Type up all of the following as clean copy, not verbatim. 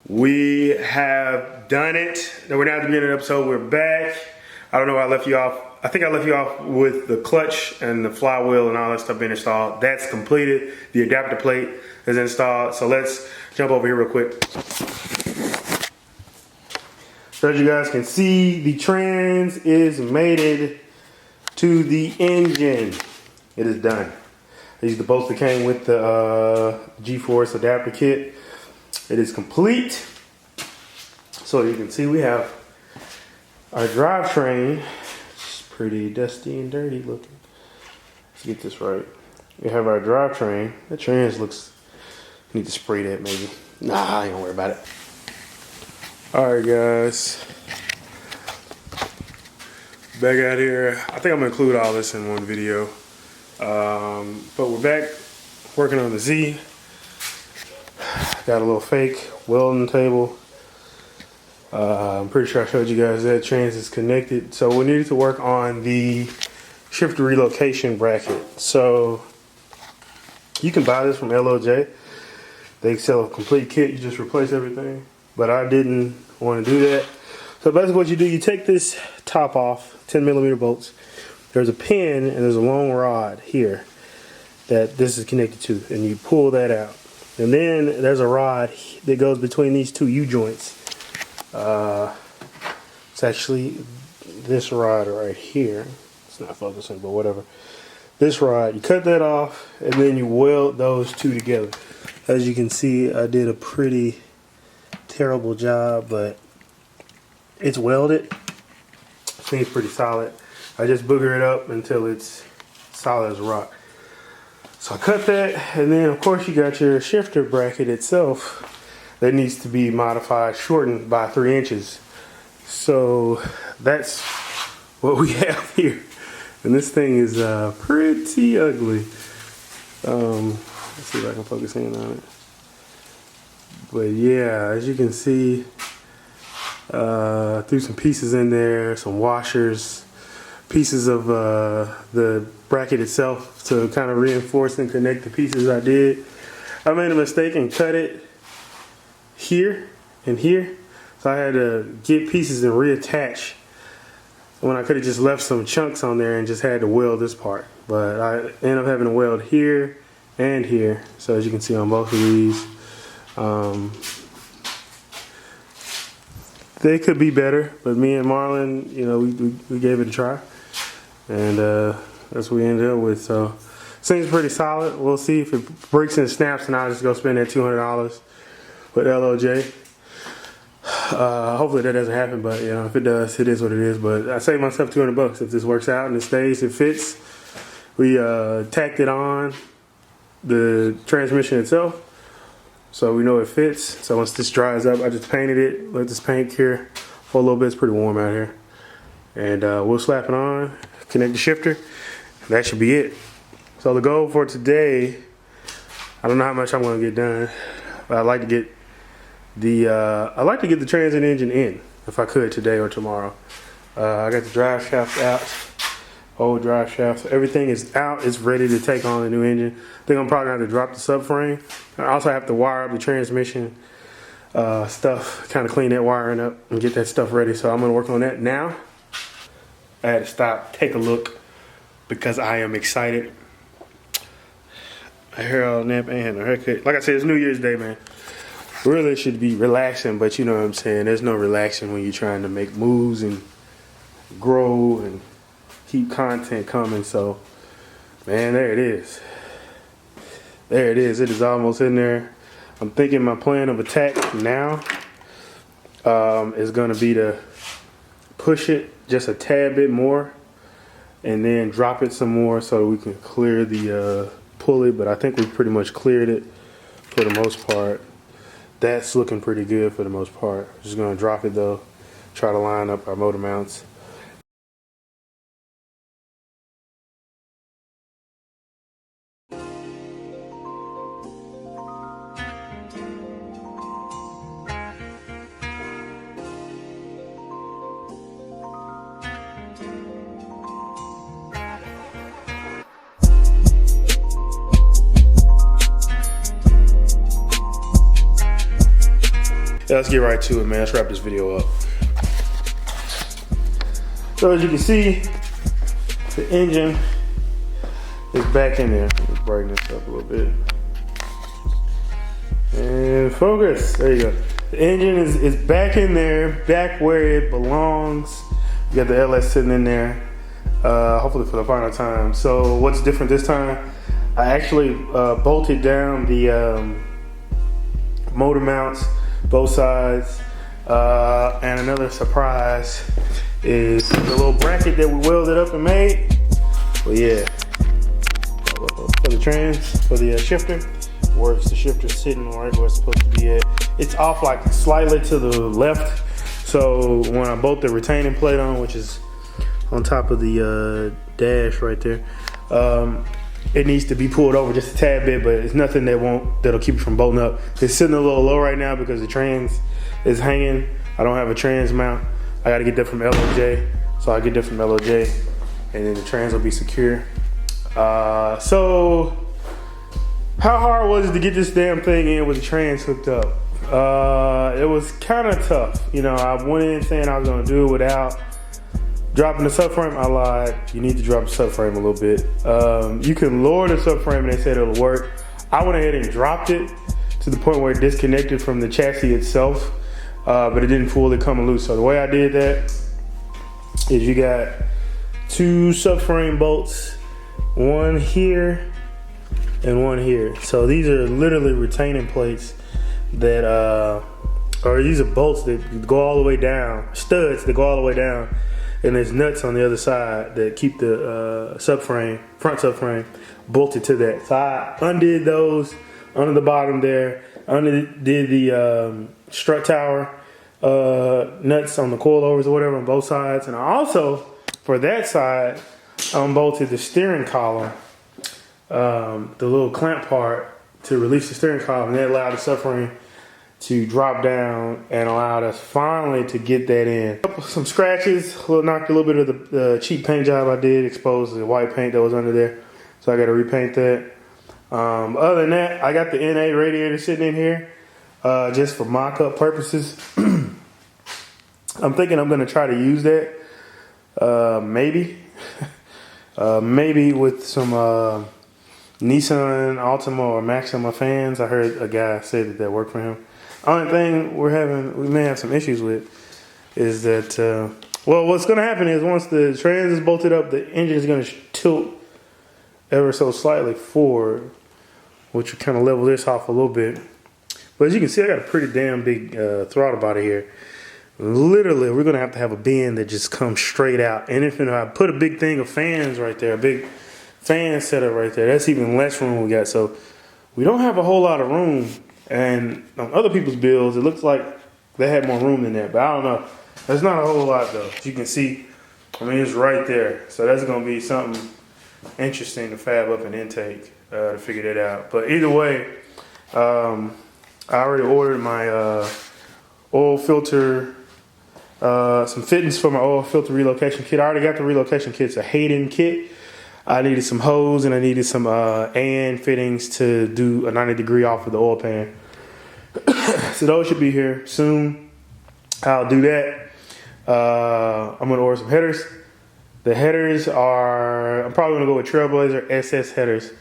We have done it. Now we're now at the beginning of the episode. We're back. I don't know where I left you off. I think I left you off with the clutch and the flywheel and all that stuff being installed. That's completed. The adapter plate is installed. So let's jump over here real quick. So as you guys can see, the trans is mated to the engine. It is done. These are the bolts that came with the G-Force adapter kit. It is complete. So you can see we have our drivetrain. It's pretty dusty and dirty looking. Let's get this right. We have our drivetrain. The trans looks, need to spray that maybe. Nah, I ain't gonna worry about it. Alright guys. Back out here. I think I'm gonna include all this in one video. But we're back working on the Z. Got a little fake welding table. I'm pretty sure I showed you guys that trans is connected. So we needed to work on the shifter relocation bracket. So you can buy this from LOJ. They sell a complete kit. You just replace everything. But I didn't want to do that. So basically what you do, you take this top off, 10mm bolts. There's a pin and there's a long rod here that this is connected to, and you pull that out. And then there's a rod that goes between these two U-joints. It's actually this rod right here. It's not focusing, but whatever. This rod, you cut that off, and then you weld those two together. As you can see, I did a pretty terrible job, but it's welded. Seems pretty solid. I just booger it up until it's solid as a rock. So I cut that, and then of course you got your shifter bracket itself that needs to be modified, shortened by 3 inches. So that's what we have here. And this thing is pretty ugly. Let's see if I can focus in on it. But yeah, as you can see, threw some pieces in there, some washers, pieces of the bracket itself to kind of reinforce and connect the pieces I did. I made a mistake and cut it here and here, so I had to get pieces and reattach when I could have just left some chunks on there and just had to weld this part. But I ended up having to weld here and here, so as you can see on both of these, they could be better, but me and Marlon, you know, we gave it a try, and that's what we ended up with. So seems pretty solid. We'll see if it breaks and snaps, and I'll just go spend that $200 with LOJ. Hopefully that doesn't happen, but you know, if it does, it is what it is. But I saved myself $200 if this works out and it stays, it fits. We tacked it on the transmission itself, so we know it fits. So once this dries up, I just painted it, let this paint cure for a little bit. It's pretty warm out here. And we'll slap it on, connect the shifter, and that should be it. So the goal for today, I don't know how much I'm gonna get done, but I'd like to get the trans and engine in, if I could, today or tomorrow. I got the drive shaft out, old drive shaft, so everything is out. It's ready to take on the new engine. I think I'm probably gonna have to drop the subframe. I also have to wire up the transmission stuff, kind of clean that wiring up and get that stuff ready. So I'm gonna work on that now. I had to stop, take a look, because I am excited. My hair all nappy, I ain't had no haircut. Like I said, it's New Year's Day, man. Really should be relaxing, but you know what I'm saying. There's no relaxing when you're trying to make moves and grow and keep content coming. So, man, there it is. There it is. It is almost in there. I'm thinking my plan of attack now is going to be to push it just a tad bit more and then drop it some more so we can clear the pulley. But I think we pretty much cleared it for the most part. That's looking pretty good for the most part. Just going to drop it though, try to line up our motor mounts. let's get right to it, man. Let's wrap this video up. So as you can see, the engine is back in there. Let's brighten this up a little bit. And focus. There you go. The engine is back in there, back where it belongs. You got the LS sitting in there, hopefully for the final time. So what's different this time? I actually bolted down the motor mounts, both sides. And another surprise is the little bracket that we welded up and made. But yeah, for the trans, for the shifter, works. The shifter's sitting right where it's supposed to be at. It's off like slightly to the left. So when I bolt the retaining plate on, which is on top of the dash right there, it needs to be pulled over just a tad bit, but it's nothing that'll keep it from bolting up. It's sitting a little low right now because the trans is hanging. I don't have a trans mount. I got to get that from LOJ. So I get that from LOJ, and then the trans will be secure. So how hard was it to get this damn thing in with the trans hooked up? It was kind of tough. You know, I went in saying I was going to do it without dropping the subframe. I lied. You need to drop the subframe a little bit. You can lower the subframe and they said it'll work. I went ahead and dropped it to the point where it disconnected from the chassis itself, but it didn't fully come loose. So the way I did that is you got two subframe bolts, one here and one here. So these are literally retaining plates that or these are bolts that go all the way down, studs that go all the way down, and there's nuts on the other side that keep the front subframe bolted to that. So I undid those under the bottom there, undid the strut tower nuts on the coilovers or whatever on both sides, and I also, for that side, unbolted the steering column, the little clamp part to release the steering column, and that allowed the subframe to drop down and allowed us finally to get that in. Some scratches, knocked a little bit of the cheap paint job I did, exposed the white paint that was under there, so I got to repaint that. Other than that, I got the NA radiator sitting in here just for mock-up purposes. I'm thinking I'm going to try to use that, maybe with some Nissan Altima or Maxima fans. I heard a guy say that worked for him. Only thing we may have some issues with is that, well, what's going to happen is once the trans is bolted up, the engine is going to tilt ever so slightly forward, which will kind of level this off a little bit. But as you can see, I got a pretty damn big throttle body here. Literally, we're going to have a bend that just comes straight out. And if I put a big thing of fans right there, a big fan setup right there, that's even less room we got. So we don't have a whole lot of room. And on other people's builds, it looks like they had more room than that. But I don't know. There's not a whole lot, though. As you can see, I mean, it's right there. So that's going to be something interesting to fab up an intake to figure that out. But either way, I already ordered my oil filter, some fittings for my oil filter relocation kit. I already got the relocation kit. It's a Hayden kit. I needed some hose and I needed some AN fittings to do a 90-degree off of the oil pan. So those should be here soon. I'll do that. I'm going to order some headers. The headers are, I'm probably going to go with Trailblazer SS headers.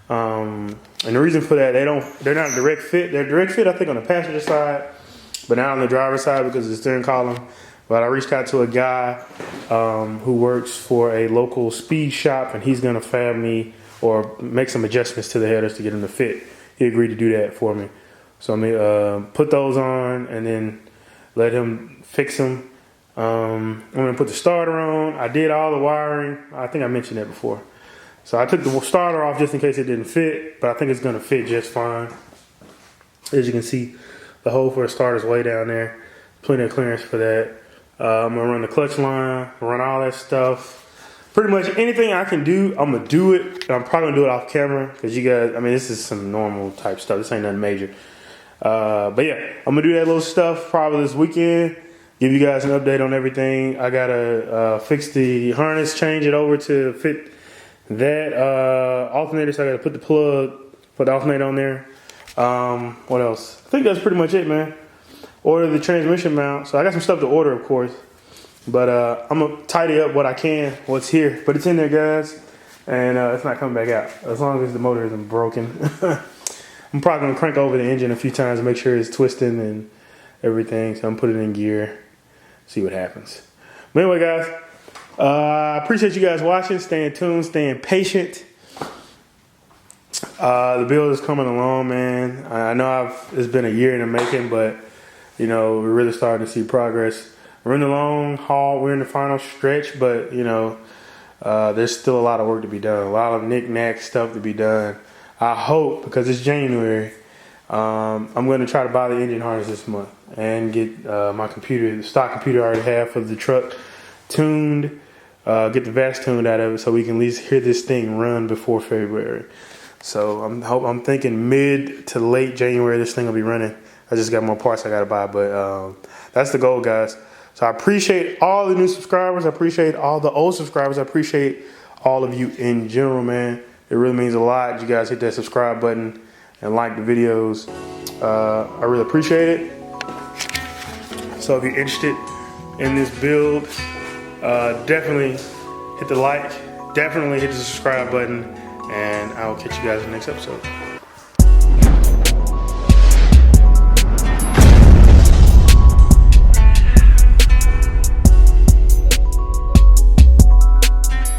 And the reason for that, they're not a direct fit. They're direct fit, I think, on the passenger side, but not on the driver's side because of the steering column. But I reached out to a guy who works for a local speed shop, and he's going to fab me or make some adjustments to the headers to get them to fit. He agreed to do that for me. So I'm going to put those on and then let him fix them. I'm going to put the starter on. I did all the wiring. I think I mentioned that before. So I took the starter off just in case it didn't fit, but I think it's going to fit just fine. As you can see, the hole for the starter is way down there. Plenty of clearance for that. I'm going to run the clutch line, run all that stuff. Pretty much anything I can do, I'm going to do it. I'm probably going to do it off camera because you guys, I mean, this is some normal type stuff. This ain't nothing major. But yeah, I'm going to do that little stuff probably this weekend. Give you guys an update on everything. I got to fix the harness, change it over to fit that alternator. So I got to put the plug for the alternator on there. What else? I think that's pretty much it, man. order the transmission mount. So I got some stuff to order, of course. But I'm going to tidy up what I can, what's here. But it's in there, guys. And it's not coming back out. As long as the motor isn't broken. I'm probably going to crank over the engine a few times to make sure it's twisting and everything. So I'm putting it in gear. See what happens. But anyway, guys. I appreciate you guys watching. Staying tuned. Staying patient. The build is coming along, man. I know it's been a year in the making, but you know, we're really starting to see progress. We're in the long haul. We're in the final stretch, but you know, there's still a lot of work to be done. A lot of knick-knack stuff to be done. I hope, because it's January, I'm going to try to buy the engine harness this month and get my computer, the stock computer I already have for the truck, tuned. Get the VAX tuned out of it so we can at least hear this thing run before February. So I'm thinking mid to late January this thing will be running. I just got more parts I gotta buy, but that's the goal, guys. So I appreciate all the new subscribers. I appreciate all the old subscribers. I appreciate all of you in general, man. It really means a lot. You guys hit that subscribe button and like the videos. I really appreciate it. So if you're interested in this build, definitely hit the like, definitely hit the subscribe button, and I will catch you guys in the next episode.